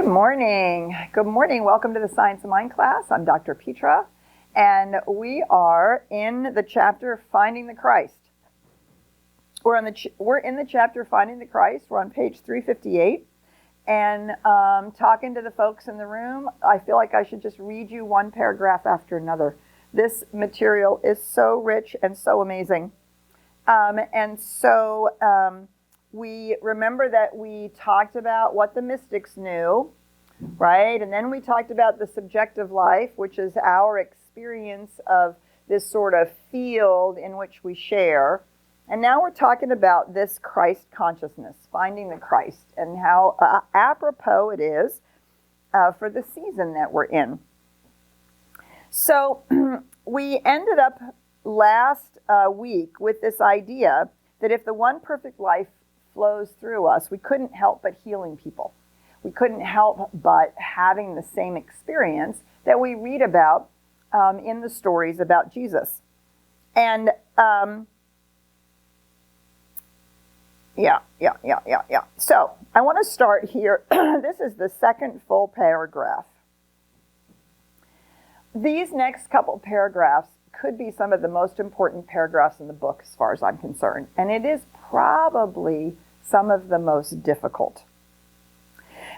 Good morning. Good morning. Welcome to the Science of Mind class. I'm Dr. Petra, and we are in the chapter Finding the Christ. We're in the chapter Finding the Christ. We're on page 358, and talking to the folks in the room, I feel like I should just read you one paragraph after another. This material is so rich and so amazing. We remember that we talked about what the mystics knew, right? And then we talked about the subjective life, which is our experience of this sort of field in which we share. And now we're talking about this Christ consciousness, finding the Christ, and how apropos it is for the season that we're in. So we ended up last week with this idea that if the one perfect life flows through us, we couldn't help but healing people. We couldn't help but having the same experience that we read about in the stories about Jesus. And So I want to start here. This is the second full paragraph. These next couple paragraphs could be some of the most important paragraphs in the book as far as I'm concerned. And it is probably some of the most difficult.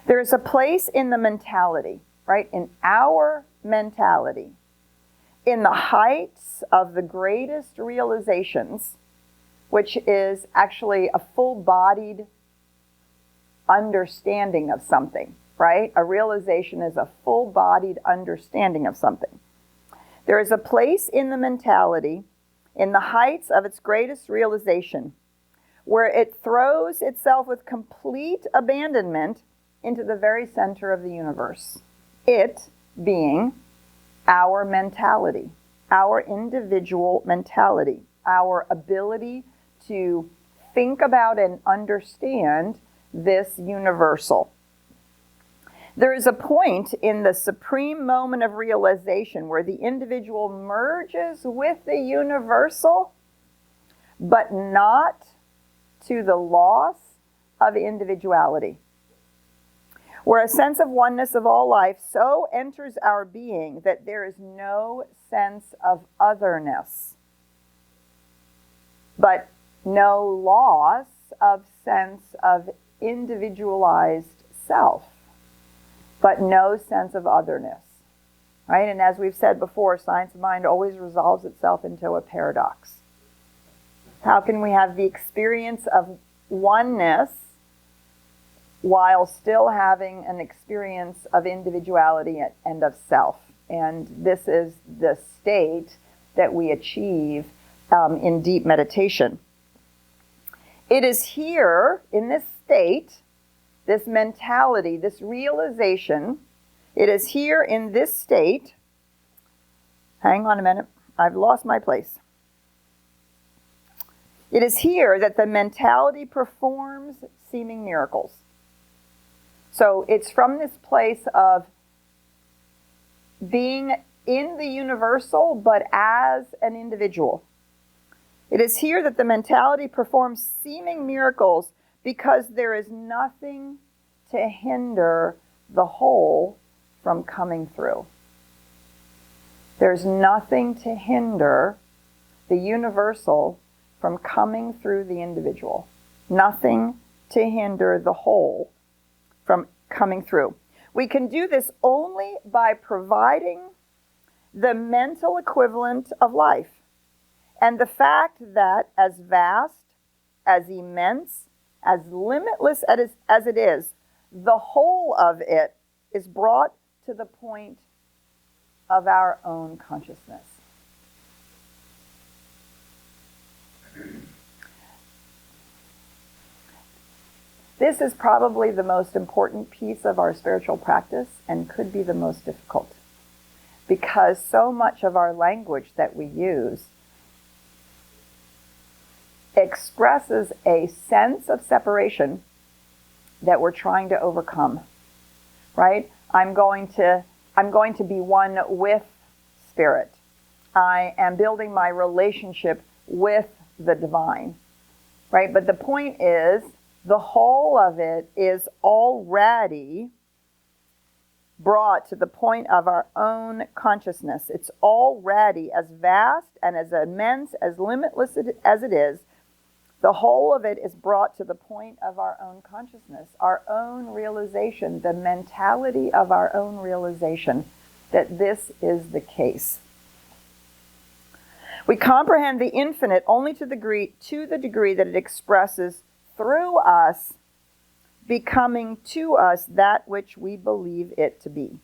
There is a place in the mentality, right? In our mentality, in the heights of the greatest realizations, which is actually a full-bodied understanding of something, right? A realization is a full-bodied understanding of something. There is a place in the mentality, in the heights of its greatest realization, where it throws itself with complete abandonment into the very center of the universe. It being our mentality, our individual mentality, our ability to think about and understand this universal. There is a point in the supreme moment of realization where the individual merges with the universal, but not to the loss of individuality. Where a sense of oneness of all life so enters our being that there is no sense of otherness, but no loss of sense of individualized self, but no sense of otherness, right? And as we've said before, science of mind always resolves itself into a paradox. How can we have the experience of oneness while still having an experience of individuality and of self? And this is the state that we achieve in deep meditation. It is here, in this state, this mentality, this realization, it is here in this state. Hang on a minute, I've lost my place. It is here that the mentality performs seeming miracles. So it's from this place of being in the universal, but as an individual. It is here that the mentality performs seeming miracles because there is nothing to hinder the whole from coming through. There's nothing to hinder the universal from coming through the individual. Nothing to hinder the whole from coming through. We can do this only by providing the mental equivalent of life. And the fact that as vast, as immense, as limitless as it is, the whole of it is brought to the point of our own consciousness. This is probably the most important piece of our spiritual practice and could be the most difficult, because so much of our language that we use expresses a sense of separation that we're trying to overcome, right? I'm going to be one with spirit. I am building my relationship with the divine, right? But the point is, the whole of it is already brought to the point of our own consciousness. It's already as vast and as immense, as limitless as it is. The whole of it is brought to the point of our own consciousness, our own realization, the mentality of our own realization that this is the case. We comprehend the infinite only to the degree that it expresses through us, becoming to us that which we believe it to be.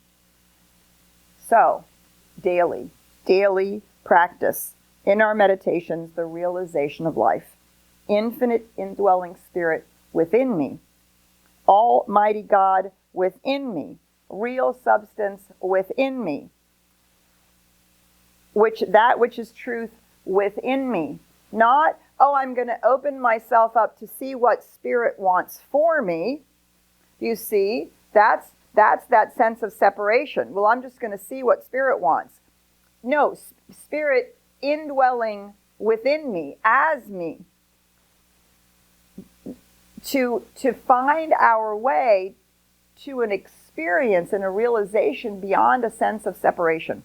So, daily practice in our meditations the realization of life. Infinite indwelling spirit within me. Almighty God within me. Real substance within me. That which is truth within me. Not, I'm going to open myself up to see what spirit wants for me. You see, that's that sense of separation. Well, I'm just going to see what spirit wants. No, spirit indwelling within me, as me. To find our way to an experience and a realization beyond a sense of separation.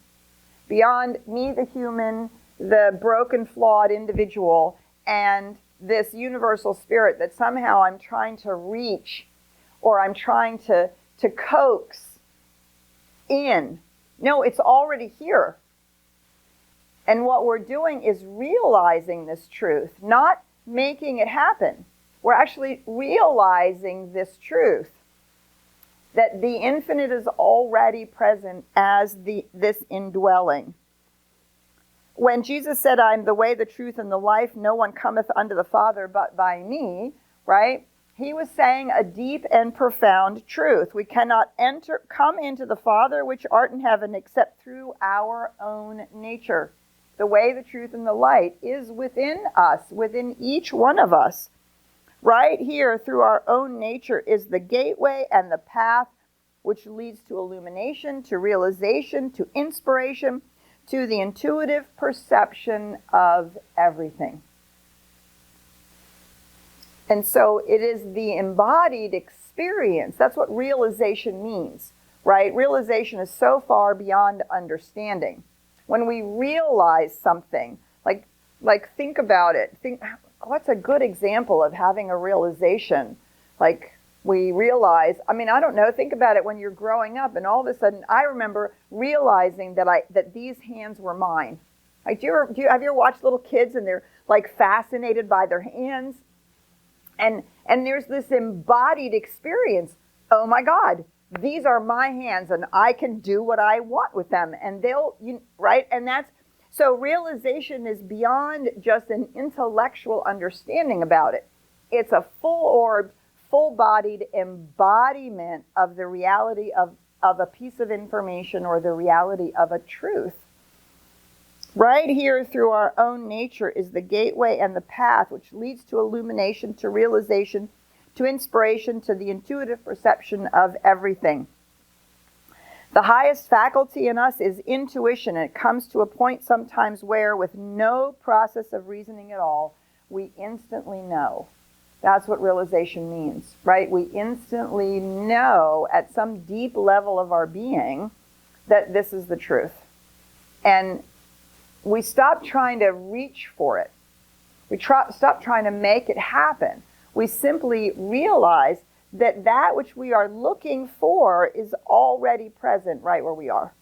Beyond me, the human, the broken, flawed individual, and this universal spirit that somehow I'm trying to reach or I'm trying to coax in. No, it's already here. And what we're doing is realizing this truth, not making it happen. We're actually realizing this truth, that the infinite is already present as this indwelling. When Jesus said, I am the way, the truth, and the life, no one cometh unto the Father but by me, right? He was saying a deep and profound truth. We cannot come into the Father which art in heaven except through our own nature. The way, the truth, and the light is within us, within each one of us. Right here, through our own nature, is the gateway and the path which leads to illumination, to realization, to inspiration, to the intuitive perception of everything. And so it is the embodied experience. That's what realization means, right? Realization is so far beyond understanding. When we realize something, like think about it. What's a good example of having a realization? Like we realize, I don't know, think about it when you're growing up and all of a sudden I remember realizing that these hands were mine. Like, have you ever watched little kids and they're like fascinated by their hands? And there's this embodied experience. Oh my God, these are my hands and I can do what I want with them. And right? And so realization is beyond just an intellectual understanding about it. It's a full-orbed, full-bodied embodiment of the reality of a piece of information or the reality of a truth. Right here through our own nature is the gateway and the path which leads to illumination, to realization, to inspiration, to the intuitive perception of everything. The highest faculty in us is intuition, and it comes to a point sometimes where, with no process of reasoning at all, we instantly know. That's what realization means, right? We instantly know at some deep level of our being that this is the truth. And we stop trying to reach for it. We stop trying to make it happen. We simply realize that which we are looking for is already present right where we are.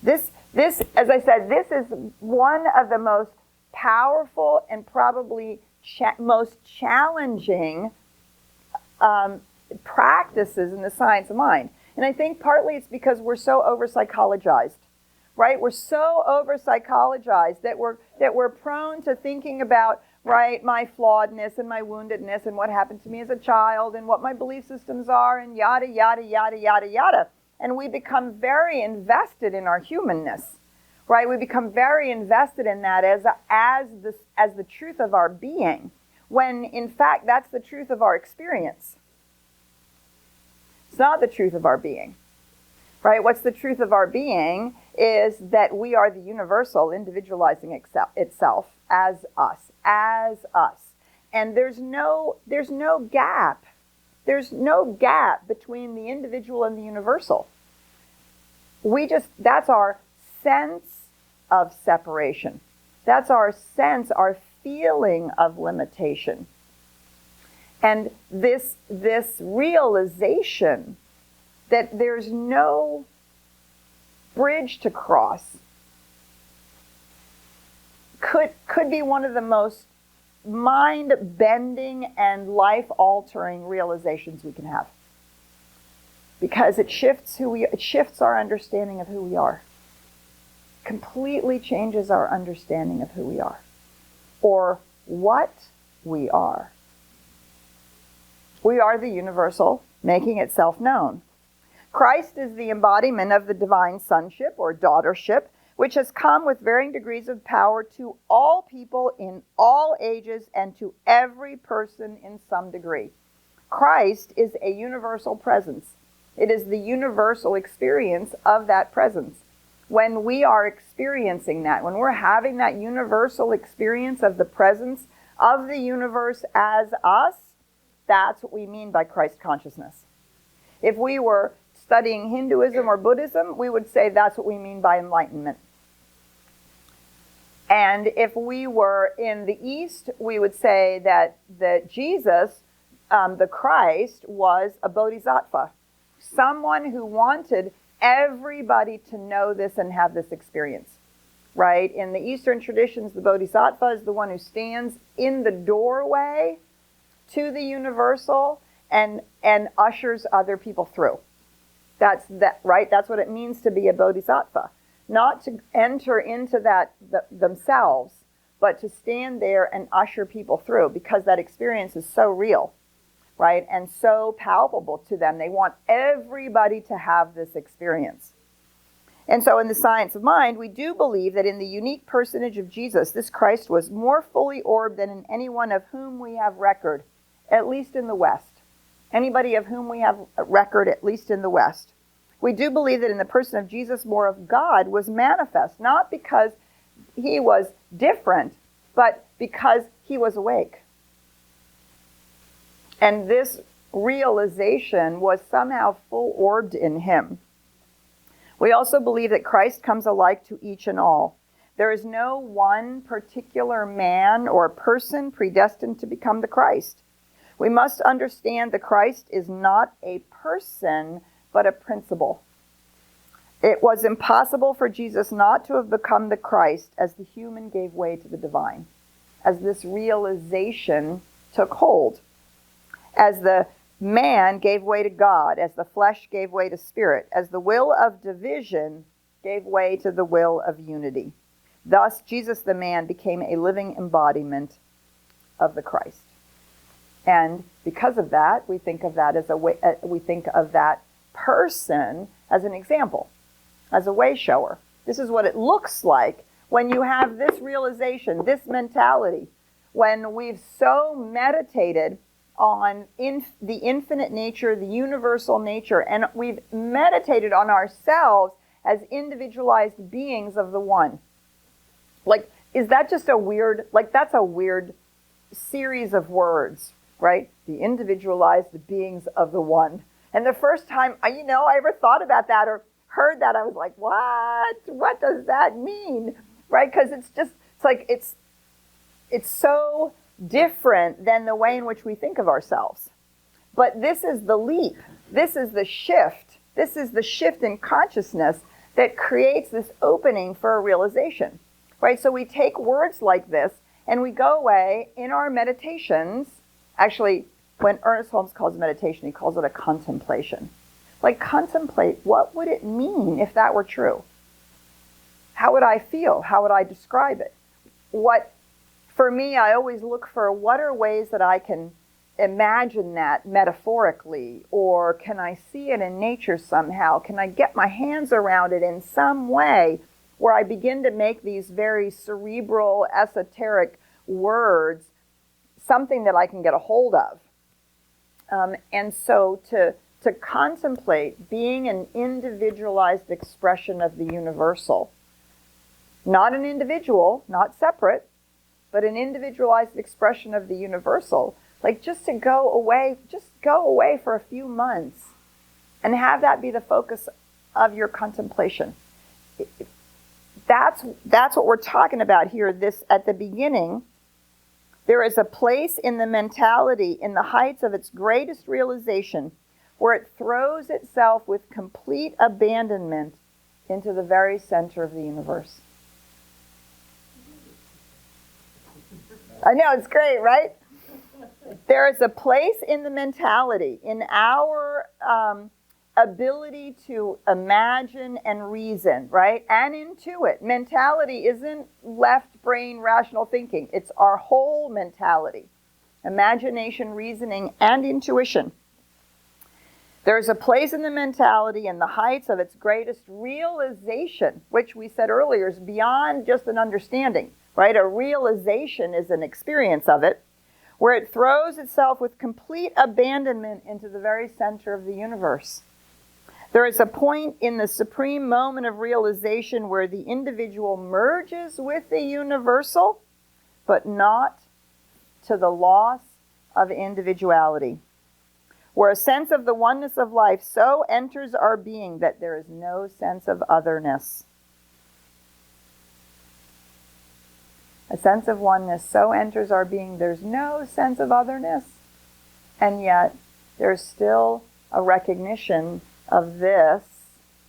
This, as I said, this is one of the most powerful and probably most challenging practices in the science of mind. And I think partly it's because we're so over-psychologized, right? We're so over-psychologized that we're prone to thinking about, right, my flawedness and my woundedness and what happened to me as a child and what my belief systems are and yada, yada, yada, yada, yada. And we become very invested in our humanness, right? We become very invested in that as the truth of our being, when in fact that's the truth of our experience. It's not the truth of our being, right? What's the truth of our being is that we are the universal individualizing itself as us. And there's no gap There's no gap between the individual and the universal. That's our sense of separation. That's our sense, our feeling of limitation. And this realization that there's no bridge to cross could be one of the most mind-bending and life-altering realizations we can have. Because it shifts our understanding of who we are. Completely changes our understanding of who we are. Or what we are. We are the universal, making itself known. Christ is the embodiment of the divine sonship or daughtership, which has come with varying degrees of power to all people in all ages and to every person in some degree. Christ is a universal presence. It is the universal experience of that presence. When we are experiencing that, when we're having that universal experience of the presence of the universe as us, that's what we mean by Christ consciousness. If we were studying Hinduism or Buddhism, we would say that's what we mean by enlightenment. And if we were in the East, we would say that Jesus, the Christ, was a bodhisattva. Someone who wanted everybody to know this and have this experience, right? In the Eastern traditions, the bodhisattva is the one who stands in the doorway to the universal and ushers other people through. That's right? That's what it means to be a bodhisattva. Not to enter into that themselves, but to stand there and usher people through, because that experience is so real, right? And so palpable to them. They want everybody to have this experience. And so in the science of mind, we do believe that in the unique personage of Jesus, this Christ was more fully orbed than in anyone of whom we have record, at least in the West. Anybody of whom we have record, at least in the West. We do believe that in the person of Jesus, more of God was manifest, not because he was different, but because he was awake. And this realization was somehow full orbed in him. We also believe that Christ comes alike to each and all. There is no one particular man or person predestined to become the Christ. We must understand the Christ is not a person, but a principle. It was impossible for Jesus not to have become the Christ as the human gave way to the divine, as this realization took hold, as the man gave way to God, as the flesh gave way to spirit, as the will of division gave way to the will of unity. Thus, Jesus the man became a living embodiment of the Christ. And because of that, we think of that as we think of that person as an example, as a way shower. This is what it looks like when you have this realization, this mentality, when we've so meditated on the infinite nature, the universal nature, and we've meditated on ourselves as individualized beings of the one. Like, is that just a weird, that's a weird series of words, right? The individualized beings of the one. And the first time, I ever thought about that or heard that, I was like, what? What does that mean? Right? Because it's so different than the way in which we think of ourselves. But this is the leap. This is the shift. This is the shift in consciousness that creates this opening for a realization. Right? So we take words like this and we go away in our meditations. Actually, when Ernest Holmes calls meditation, he calls it a contemplation. Like, contemplate, what would it mean if that were true? How would I feel? How would I describe it? For me, I always look for what are ways that I can imagine that metaphorically, or can I see it in nature somehow? Can I get my hands around it in some way where I begin to make these very cerebral, esoteric words something that I can get a hold of? And so to contemplate being an individualized expression of the universal, not an individual, not separate, but an individualized expression of the universal, like just to go away, just go away for a few months and have that be the focus of your contemplation. That's what we're talking about here. This at the beginning, there is a place in the mentality, in the heights of its greatest realization, where it throws itself with complete abandonment into the very center of the universe. I know, it's great, right? There is a place in the mentality, in our ability to imagine and reason, right? And intuit. Mentality isn't left brain rational thinking. It's our whole mentality. Imagination, reasoning, and intuition. There's a place in the mentality in the heights of its greatest realization, which we said earlier is beyond just an understanding, right? A realization is an experience of it, where it throws itself with complete abandonment into the very center of the universe. There is a point in the supreme moment of realization where the individual merges with the universal, but not to the loss of individuality. Where a sense of the oneness of life so enters our being that there is no sense of otherness. A sense of oneness so enters our being, there's no sense of otherness. And yet, there's still a recognition of this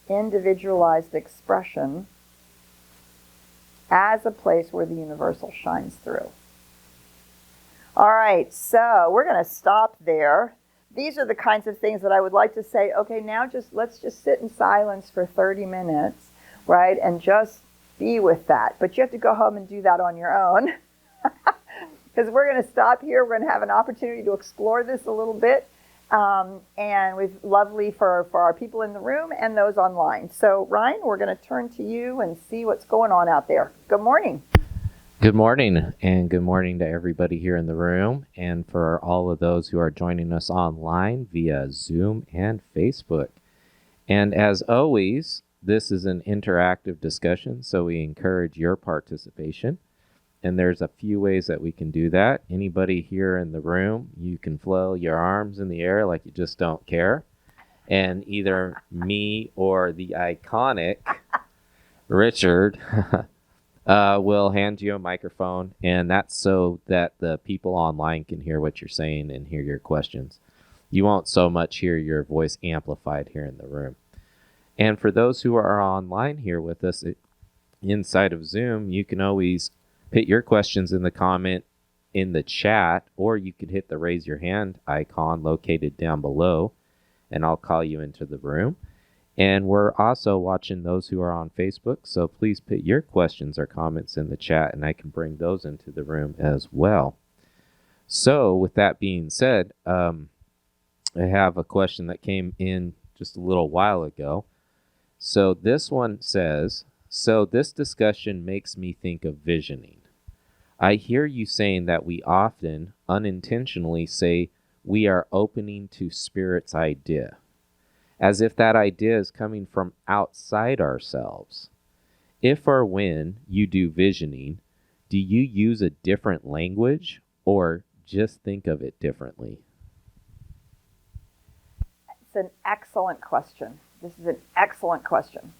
individualized expression as a place where the universal shines through. All right, so we're going to stop there. These are the kinds of things that I would like to say, okay, now let's just sit in silence for 30 minutes, right, and just be with that. But you have to go home and do that on your own. Because we're going to stop here. We're going to have an opportunity to explore this a little bit. And we've lovely for our people in the room and those online. So, Ryan, we're going to turn to you and see what's going on out there. Good morning. Good morning, and good morning to everybody here in the room, and for all of those who are joining us online via Zoom and Facebook. And as always, this is an interactive discussion, so we encourage your participation. And there's a few ways that we can do that. Anybody here in the room, you can flail your arms in the air like you just don't care. And either me or the iconic Richard will hand you a microphone, and that's so that the people online can hear what you're saying and hear your questions. You won't so much hear your voice amplified here in the room. And for those who are online here with us inside of Zoom, you can always put your questions in the comment in the chat, or you can hit the raise your hand icon located down below, and I'll call you into the room. And we're also watching those who are on Facebook, so please put your questions or comments in the chat, and I can bring those into the room as well. So with that being said, I have a question that came in just a little while ago. So this one says, so this discussion makes me think of visioning. I hear you saying that we often unintentionally say we are opening to Spirit's idea, as if that idea is coming from outside ourselves. If or when you do visioning, do you use a different language or just think of it differently? It's an excellent question. This is an excellent question.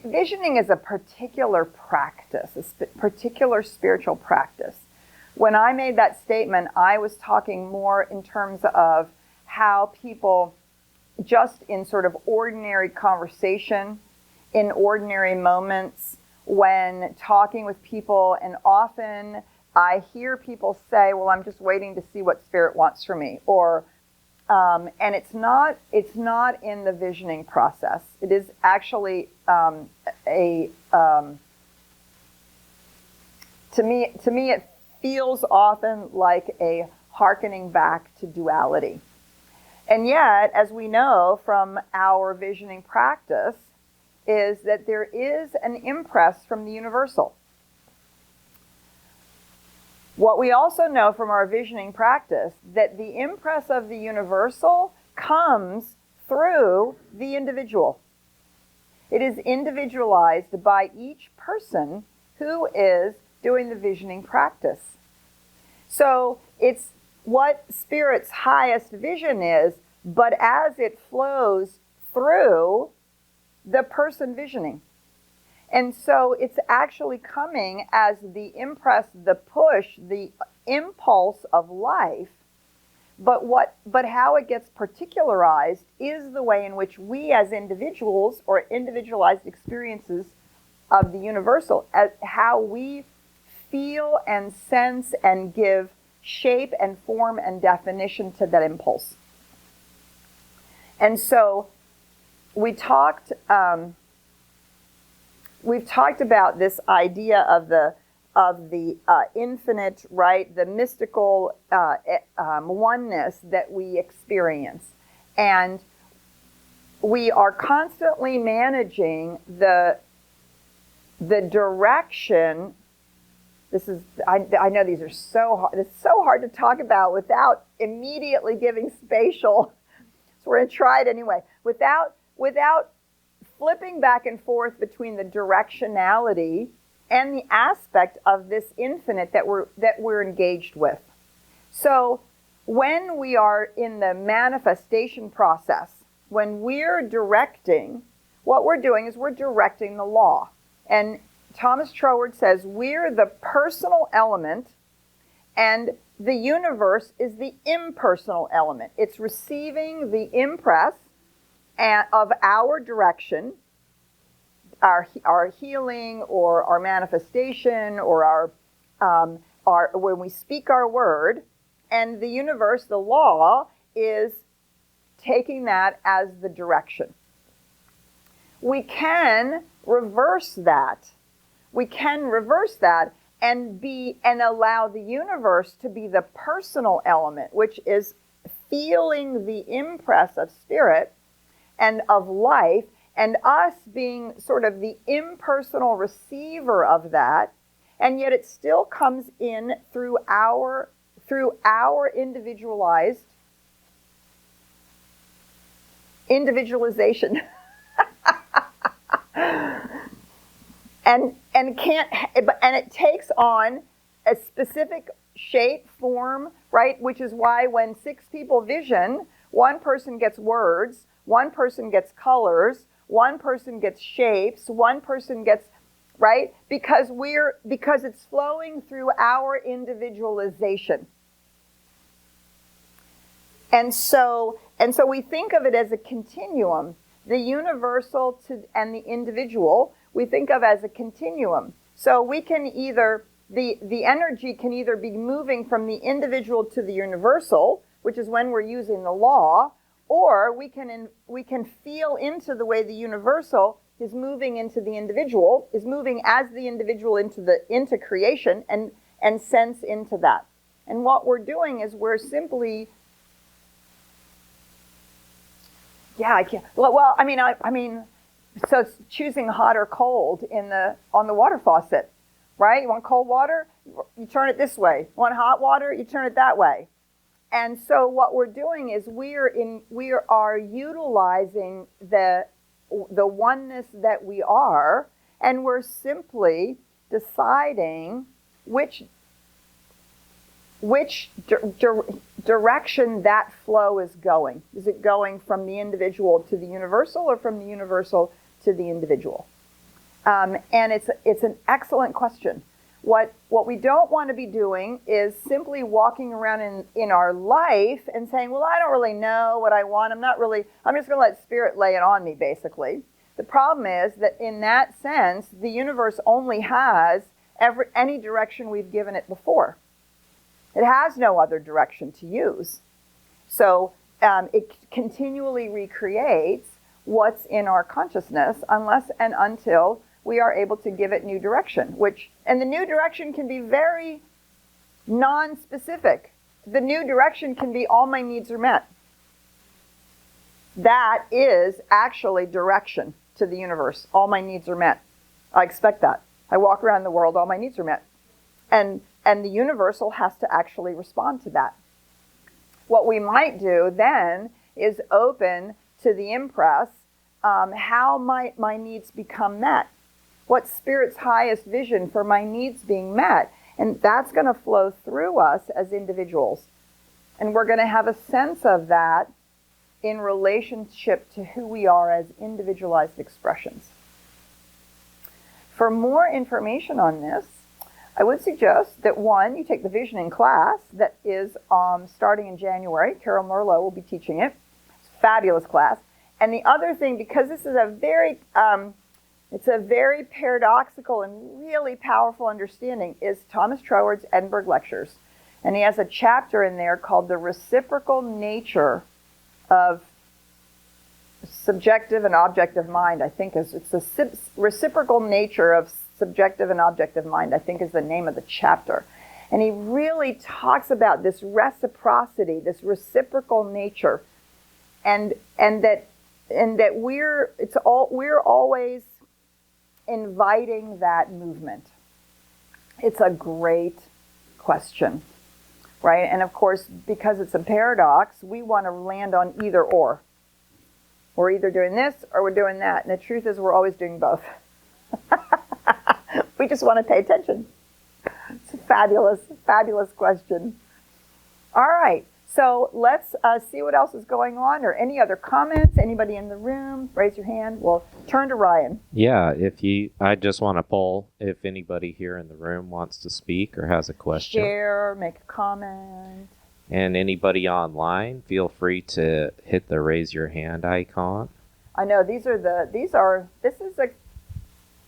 Visioning is a particular practice, particular spiritual practice. When I made that statement, I was talking more in terms of how people, just in sort of ordinary conversation, in ordinary moments, when talking with people, and often I hear people say, well, I'm just waiting to see what Spirit wants from me, or and it's not in the visioning process. It is actually to me it feels often like a hearkening back to duality. And yet, as we know from our visioning practice, is that there is an impress from the universal. What we also know from our visioning practice, that the impress of the universal comes through the individual. It is individualized by each person who is doing the visioning practice. So it's what Spirit's highest vision is, but as it flows through the person visioning. And so it's actually coming as the impress, the push, the impulse of life. But how it gets particularized is the way in which we as individuals, or individualized experiences of the universal, as how we feel and sense and give shape and form and definition to that impulse. And so we've talked about this idea of the infinite, right? The mystical oneness that we experience. And we are constantly managing the direction. This is, I know these are so hard. It's so hard to talk about without immediately giving spatial. So we're going to try it anyway. Without flipping back and forth between the directionality and the aspect of this infinite that we're engaged with. So when we are in the manifestation process, when we're directing, what we're doing is we're directing the law. And Thomas Troward says we're the personal element and the universe is the impersonal element. It's receiving the impress of our direction, our healing, or our manifestation, or our when we speak our word, and the universe, the law, is taking that as the direction. We can reverse that. We can reverse that and allow the universe to be the personal element, which is feeling the impress of spirit and of life, and us being sort of the impersonal receiver of that, and yet it still comes in through our individualization. and it takes on a specific shape, form, right? Which is why when 6 people vision, one person gets words, one person gets colors, one person gets shapes, one person gets, right? Because it's flowing through our individualization. And so we think of it as a continuum. The universal and the individual, we think of as a continuum. So we can either, the energy can either be moving from the individual to the universal, which is when we're using the law, or we can feel into the way the universal is moving into the individual, is moving as the individual into creation, and sense into that. And what we're doing is we're simply, I can't. Well, I mean, so it's choosing hot or cold on the water faucet, right? You want cold water, you turn it this way. You want hot water, you turn it that way. And so what we're doing is we are utilizing the oneness that we are, and we're simply deciding which direction that flow is going. Is it going from the individual to the universal, or from the universal to the individual? And it's an excellent question. What we don't want to be doing is simply walking around in our life and saying, well, I don't really know what I want. I'm just going to let spirit lay it on me, basically. The problem is that in that sense, the universe only has any direction we've given it before. It has no other direction to use. So it continually recreates what's in our consciousness unless and until we are able to give it new direction, and the new direction can be very non-specific. The new direction can be all my needs are met. That is actually direction to the universe. All my needs are met. I expect that. I walk around the world, all my needs are met. And the universal has to actually respond to that. What we might do then is open to the impress, how might my needs become met? What's Spirit's highest vision for my needs being met? And that's going to flow through us as individuals. And we're going to have a sense of that in relationship to who we are as individualized expressions. For more information on this, I would suggest that one, you take the visioning class that is starting in January. Carol Merlot will be teaching it. It's a fabulous class. And the other thing, because this is a very, it's a very paradoxical and really powerful understanding, is Thomas Troward's Edinburgh Lectures. And he has a chapter in there called The Reciprocal Nature of Subjective and Objective Mind. I think it's the reciprocal nature of subjective and objective mind, I think is the name of the chapter. And he really talks about this reciprocity, this reciprocal nature, and that we're always inviting that movement. It's a great question, right? And of course, because it's a paradox, we want to land on either or. We're either doing this or we're doing that. And the truth is we're always doing both. We just want to pay attention. It's a fabulous, fabulous question. All right, so let's see what else is going on, or any other comments. Anybody in the room, raise your hand. We'll turn to Ryan. Yeah, I just want to poll if anybody here in the room wants to speak or has a question. Share, make a comment. And anybody online, feel free to hit the raise your hand icon. I know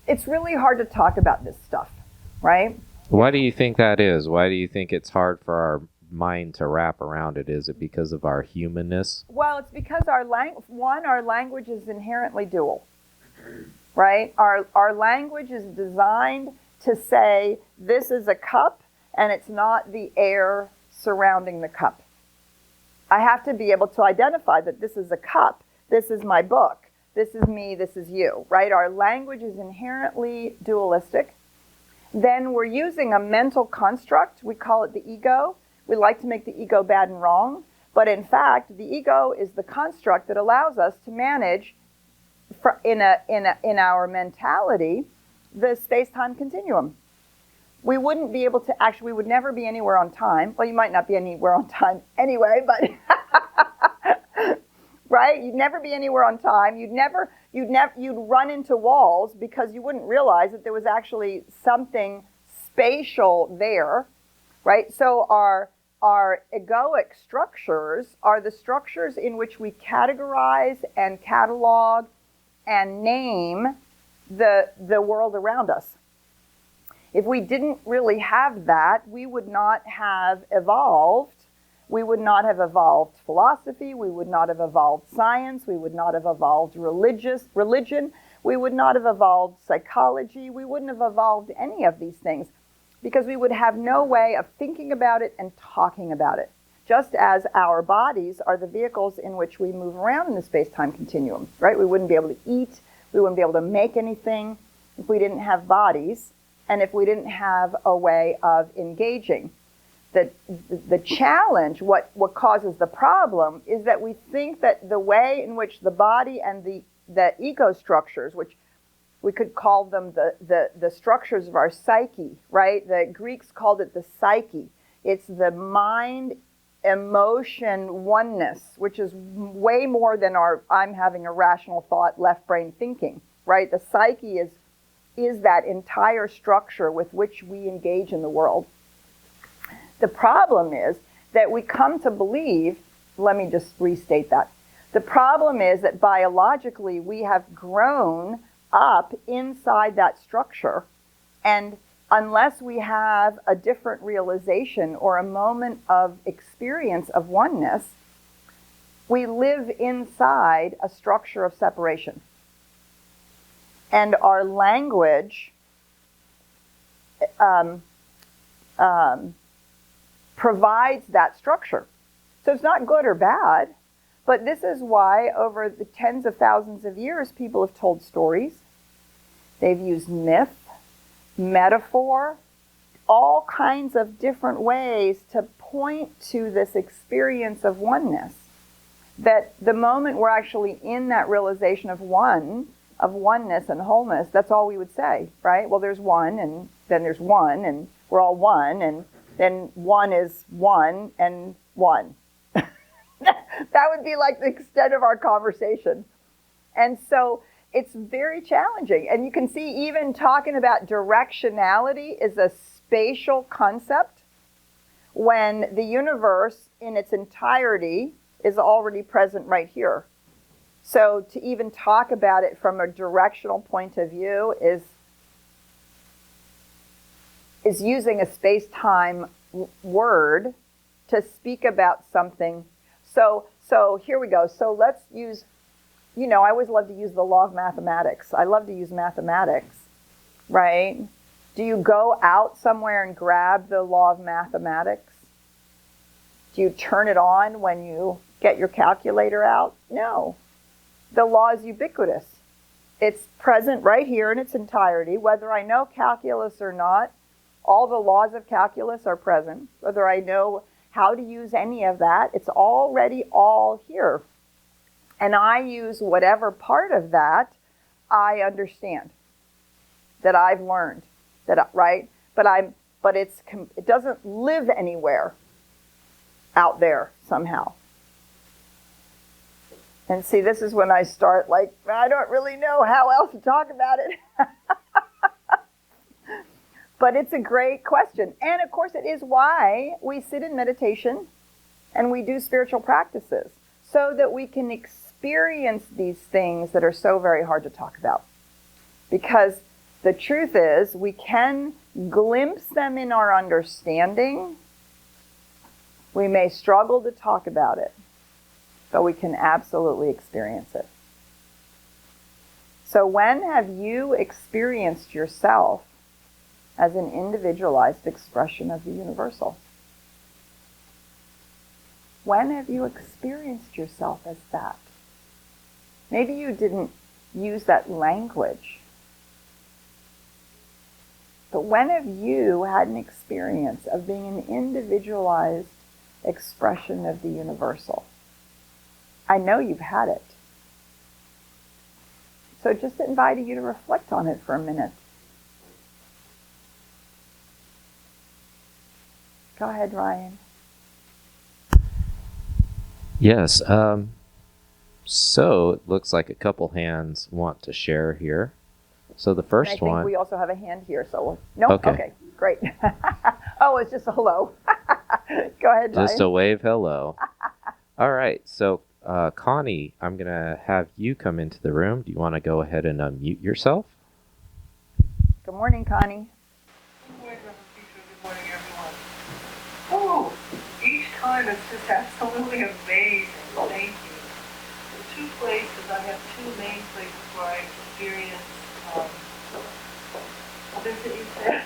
it's really hard to talk about this stuff, right? Why do you think that is? Why do you think it's hard for our mind to wrap around it? Is it because of our humanness? Well, it's because our language is inherently dual, right? Our language is designed to say this is a cup and it's not the air surrounding the cup. I have to be able to identify that this is a cup, this is my book, this is me, this is you, right? Our language is inherently dualistic. Then we're using a mental construct. We call it the ego. We like to make the ego bad and wrong. But in fact, the ego is the construct that allows us to manage, in our mentality, the space-time continuum. We wouldn't be able to, we would never be anywhere on time. Well, you might not be anywhere on time anyway, but right? You'd never be anywhere on time. You'd run into walls because you wouldn't realize that there was actually something spatial there, right? So our egoic structures are the structures in which we categorize and catalog and name the world around us. If we didn't really have that, we would not have evolved. We would not have evolved philosophy. We would not have evolved science. We would not have evolved religion. We would not have evolved psychology. We wouldn't have evolved any of these things because we would have no way of thinking about it and talking about it. Just as our bodies are the vehicles in which we move around in the space-time continuum, right? We wouldn't be able to eat. We wouldn't be able to make anything if we didn't have bodies and if we didn't have a way of engaging. The challenge, what causes the problem, is that we think that the way in which the body and the ego structures, which we could call them the structures of our psyche, right? The Greeks called it the psyche. It's the mind, emotion, oneness, which is way more than I'm having a rational thought, left brain thinking, right? The psyche is that entire structure with which we engage in the world. The problem is that we come to believe, let me just restate that. The problem is that biologically we have grown up inside that structure, and unless we have a different realization or a moment of experience of oneness, we live inside a structure of separation. And our language provides that structure. So it's not good or bad, but this is why over the tens of thousands of years people have told stories. They've used myth, metaphor, all kinds of different ways to point to this experience of oneness. That the moment we're actually in that realization of one, of oneness and wholeness, that's all we would say, right? Well, there's one, and then there's one, and we're all one, and then one is one and one. That would be like the extent of our conversation. And so it's very challenging. And you can see even talking about directionality is a spatial concept when the universe in its entirety is already present right here. So to even talk about it from a directional point of view is using a space-time word to speak about something. So here we go. So let's use, I always love to use the law of mathematics. I love to use mathematics, right? Do you go out somewhere and grab the law of mathematics? Do you turn it on when you get your calculator out? No. The law is ubiquitous. It's present right here in its entirety. Whether I know calculus or not, all the laws of calculus are present. Whether I know how to use any of that, it's already all here. And I use whatever part of that I understand, that I've learned, right? But it doesn't live anywhere out there somehow. And see, this is when I start I don't really know how else to talk about it. But it's a great question. And of course, it is why we sit in meditation and we do spiritual practices, so that we can experience these things that are so very hard to talk about. Because the truth is, we can glimpse them in our understanding. We may struggle to talk about it, but we can absolutely experience it. So when have you experienced yourself as an individualized expression of the universal? When have you experienced yourself as that? Maybe you didn't use that language, but when have you had an experience of being an individualized expression of the universal? I know you've had it. So just inviting you to reflect on it for a minute. Go ahead, Ryan. Yes. So it looks like a couple hands want to share here. So the first one. I think we also have a hand here. So no. Okay. Okay. Great. Oh, it's just a hello. Go ahead, Ryan. Just a wave hello. All right. So Connie, I'm gonna have you come into the room. Do you want to go ahead and unmute yourself? Good morning, Connie. Good morning, Reverend Peter. Good morning, everyone. Oh, each time it's just absolutely amazing. Thank you. The two places, I have two main places where I experience, what is it you said?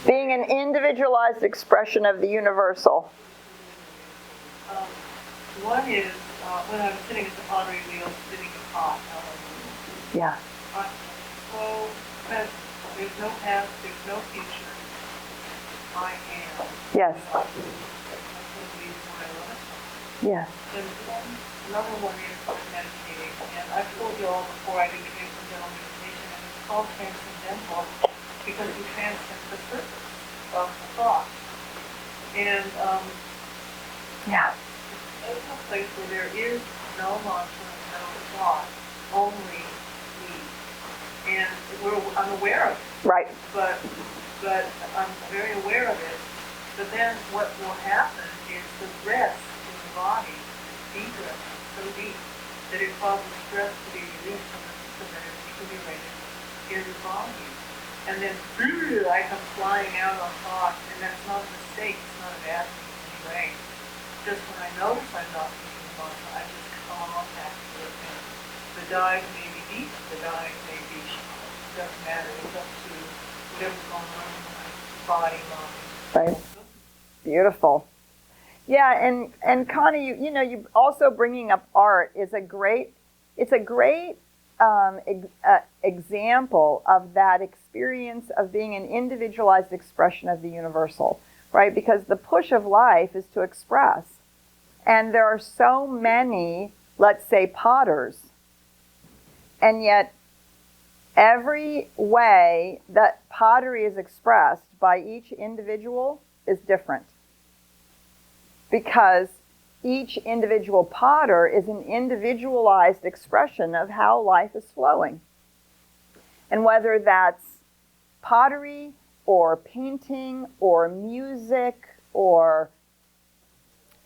Being an individualized expression of the universal. One is when I'm sitting at the pottery wheel, spinning a pot. Yeah. So present. There's no past, there's no future. I am. Yes. That's the reason why I love it. Yes. And then another one is meditating. And I've told you all before I do transcendental meditation, and it's called transcendental because you transcend the surface of the thought. And Yeah. it's a place where there is no mantra, no thought, only me. And I'm aware of it. Right. But I'm very aware of it. But then what will happen is the rest in the body is deep rest, so deep that it causes stress to be released from the system that is accumulated in the body. And then I come flying out on thought, and that's not a mistake, it's not a bad thing in any way. Just when I notice I'm not thinking about it, I just calm back to it. And the dive may be deep, the dive may be shallow. It doesn't matter, it's up to whatever's going on in my body, mind. Right. Beautiful. Yeah, and Connie, you also bringing up art is a great example of that experience of being an individualized expression of the universal, right? Because the push of life is to express. And there are so many, let's say, potters. And yet Every way that pottery is expressed by each individual is different, because each individual potter is an individualized expression of how life is flowing. And whether that's pottery or painting or music or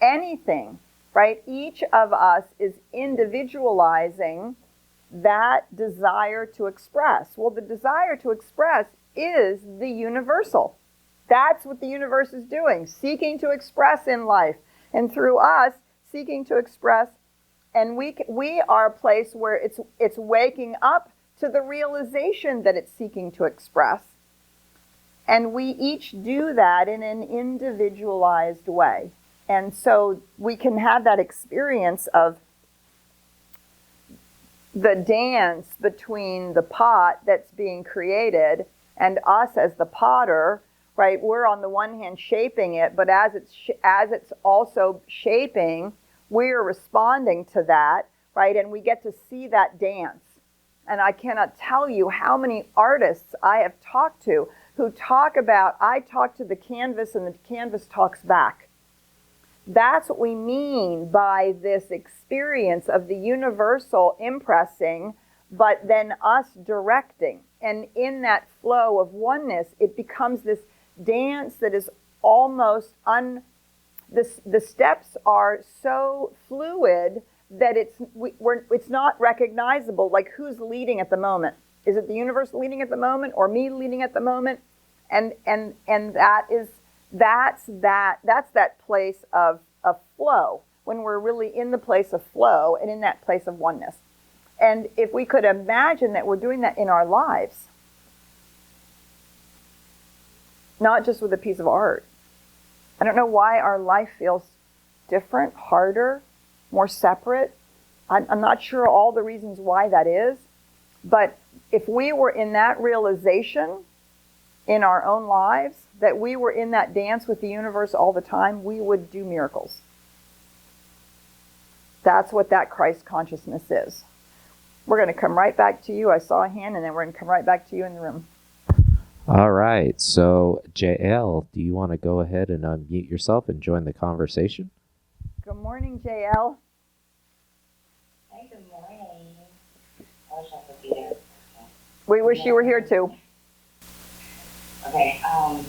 anything, right? Each of us is individualizing that desire to express. Well, the desire to express is the universal. That's what the universe is doing, seeking to express in life. And through us, seeking to express, and we are a place where it's waking up to the realization that it's seeking to express. And we each do that in an individualized way. And so we can have that experience of the dance between the pot that's being created and us as the potter, right? We're on the one hand shaping it, but as it's also shaping, we're responding to that, right? And we get to see that dance. And I cannot tell you how many artists I have talked to who talk about, I talk to the canvas and the canvas talks back. That's what we mean by this experience of the universal impressing, but then us directing. And in that flow of oneness, it becomes this dance that is almost the steps are so fluid that it's not recognizable, like who's leading at the moment. Is it the universe leading at the moment or me leading at the moment? And that's that place of flow, when we're really in the place of flow and in that place of oneness. And if we could imagine that we're doing that in our lives, not just with a piece of art. I don't know why our life feels different, harder, more separate. I'm not sure all the reasons why that is, but if we were in that realization in our own lives, that we were in that dance with the universe all the time, we would do miracles. That's what that Christ consciousness is. We're going to come right back to you. I saw a hand, and then we're going to come right back to you in the room. All right. So, JL, do you want to go ahead and unmute yourself and join the conversation? Good morning, JL. Hey, good morning. I wish I could be there. We wish you were here too. Okay, I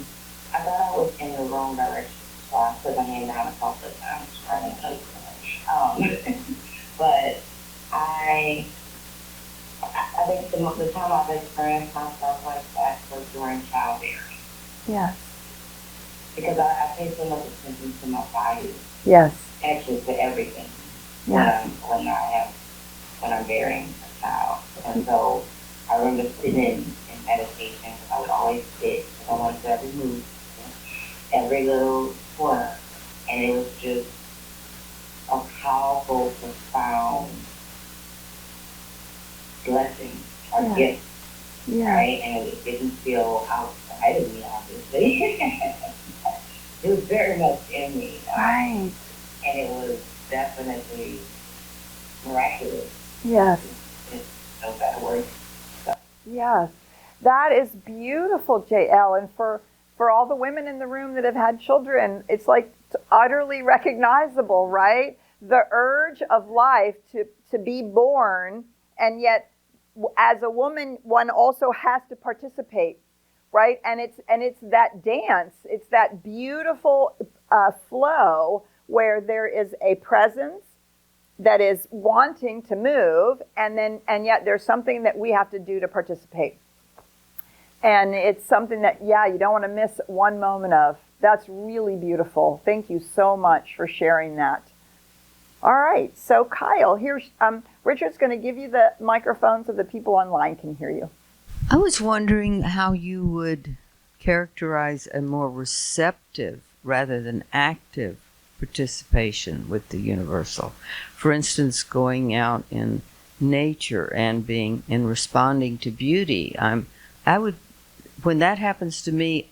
thought I was in the wrong direction, so I put my hand down a couple of times trying to but I think the time I've experienced myself like that was during childbearing. Yes. Because I pay so much attention to my body. Yes. Actually, to everything. Yes. When I'm bearing a child. And so I remember sitting in meditation, because I would always sit, because I wanted to every move, every little corner. And it was just a powerful, profound blessing or gift, right? And it didn't feel outside of me, obviously. It was very much in me. Right. And it was definitely miraculous. Yes. It's no better word. So. Yes. That is beautiful, JL. And for all the women in the room that have had children, it's like utterly recognizable, right? The urge of life to be born, and yet as a woman, one also has to participate, right? And it's that dance, it's that beautiful flow where there is a presence that is wanting to move, and yet there's something that we have to do to participate. And it's something that, you don't want to miss one moment of. That's really beautiful. Thank you so much for sharing that. All right, so Kyle, here's Richard's going to give you the microphone so the people online can hear you. I was wondering how you would characterize a more receptive rather than active participation with the universal. For instance, going out in nature and responding to beauty. When that happens to me,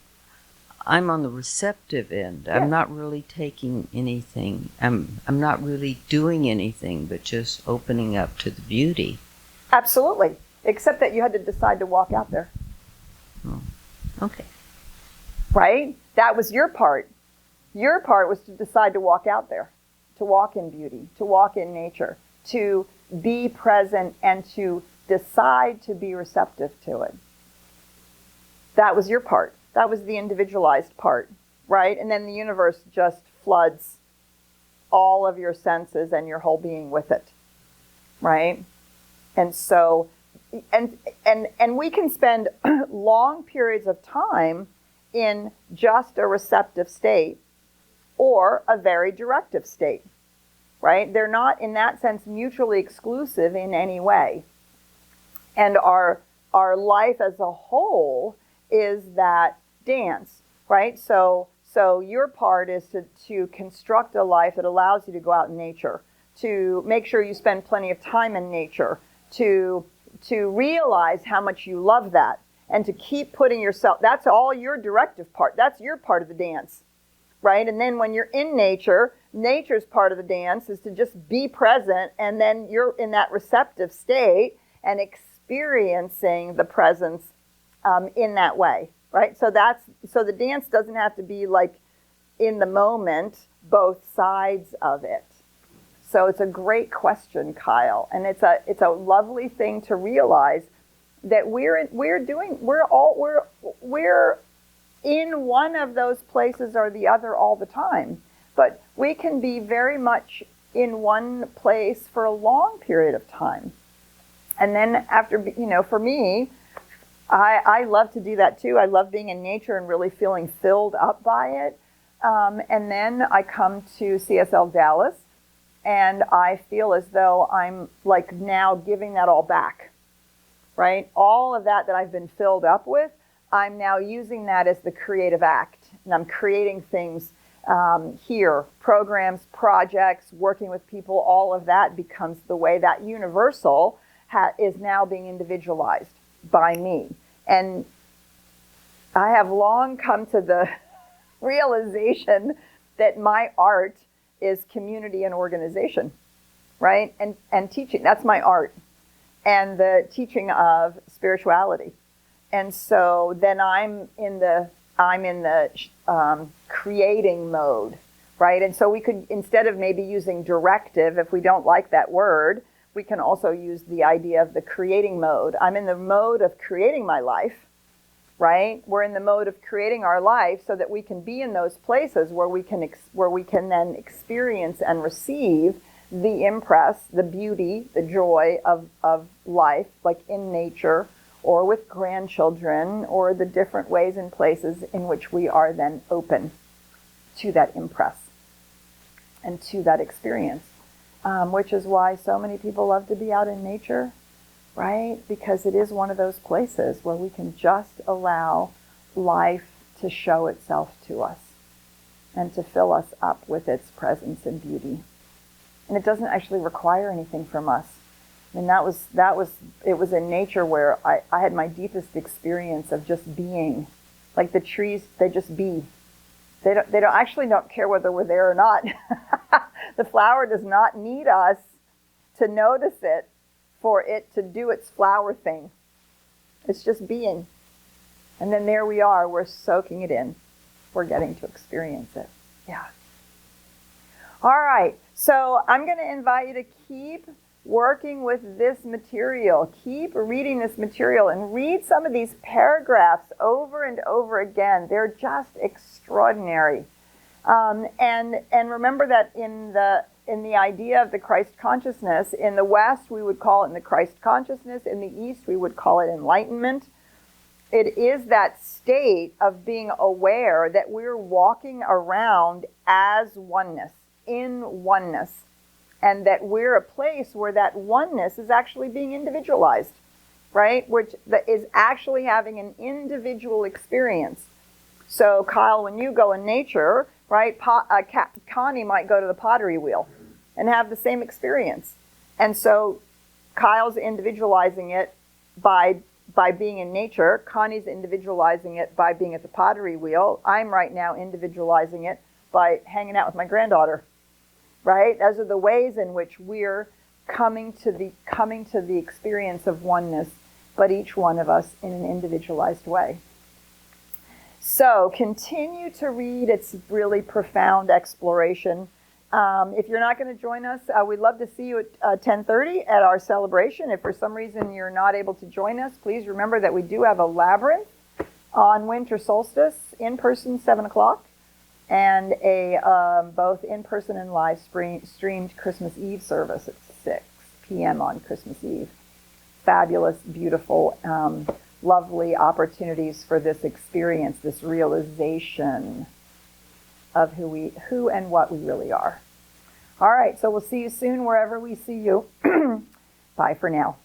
I'm on the receptive end. Yeah. I'm not really taking anything. I'm not really doing anything, but just opening up to the beauty. Absolutely. except that you had to decide to walk out there. Okay. Right? That was your part. Your part was to decide to walk out there, to walk in beauty, to walk in nature, to be present and to decide to be receptive to it. That was your part. That was the individualized part, right? And then the universe just floods all of your senses and your whole being with it, right? And so, and we can spend long periods of time in just a receptive state or a very directive state, right? They're not, in that sense, mutually exclusive in any way. And our life as a whole is that dance, right? So your part is to construct a life that allows you to go out in nature, to make sure you spend plenty of time in nature, to realize how much you love that, and to keep putting yourself, that's all your directive part. That's your part of the dance, right? And then when you're in nature, nature's part of the dance is to just be present, and then you're in that receptive state and experiencing the presence in that way, right? So the dance doesn't have to be like in the moment, both sides of it. So it's a great question, Kyle, and it's a lovely thing to realize that we're in one of those places or the other all the time. But we can be very much in one place for a long period of time. And then after, for me, I love to do that too. I love being in nature and really feeling filled up by it. And then I come to CSLDallas and I feel as though I'm like now giving that all back, right? All of that I've been filled up with, I'm now using that as the creative act. And I'm creating things here, programs, projects, working with people, all of that becomes the way that universal is now being individualized by me. And I have long come to the realization that my art is community and organization, right? And teaching, that's my art. And the teaching of spirituality. And so then I'm in the creating mode, right? And so we could, instead of maybe using directive, if we don't like that word, we can also use the idea of the creating mode. I'm in the mode of creating my life, right? We're in the mode of creating our life so that we can be in those places where we can then experience and receive the impress, the beauty, the joy of life, like in nature or with grandchildren, or the different ways and places in which we are then open to that impress and to that experience. Which is why so many people love to be out in nature, right? Because it is one of those places where we can just allow life to show itself to us and to fill us up with its presence and beauty. And it doesn't actually require anything from us. I mean, it was in nature where I had my deepest experience of just being. Like the trees, they just be. They don't care whether we're there or not. The flower does not need us to notice it for it to do its flower thing. It's just being. And then there we are, we're soaking it in. We're getting to experience it. Yeah. All right, so I'm going to invite you to keep working with this material. Keep reading this material and read some of these paragraphs over and over again. They're just extraordinary. And remember that in the idea of the Christ consciousness, in the West we would call it the Christ consciousness, in the East we would call it enlightenment. It is that state of being aware that we're walking around as oneness, in oneness, and that we're a place where that oneness is actually being individualized, right? Which is actually having an individual experience. So Kyle, when you go in nature, right, Connie might go to the pottery wheel and have the same experience. And so Kyle's individualizing it by being in nature. Connie's individualizing it by being at the pottery wheel. I'm right now individualizing it by hanging out with my granddaughter, right? Those are the ways in which we're coming to the experience of oneness but each one of us in an individualized way. So continue to read. It's really profound exploration. If you're not going to join us, we'd love to see you at 10:30 at our celebration. If for some reason you're not able to join us, please remember that we do have a labyrinth on winter solstice, in person 7 o'clock, and a both in person and live streamed Christmas Eve service at 6 p.m. on Christmas Eve. Fabulous, beautiful, lovely opportunities for this experience, this realization of who and what we really are. All right, so we'll see you soon wherever we see you. Bye for now.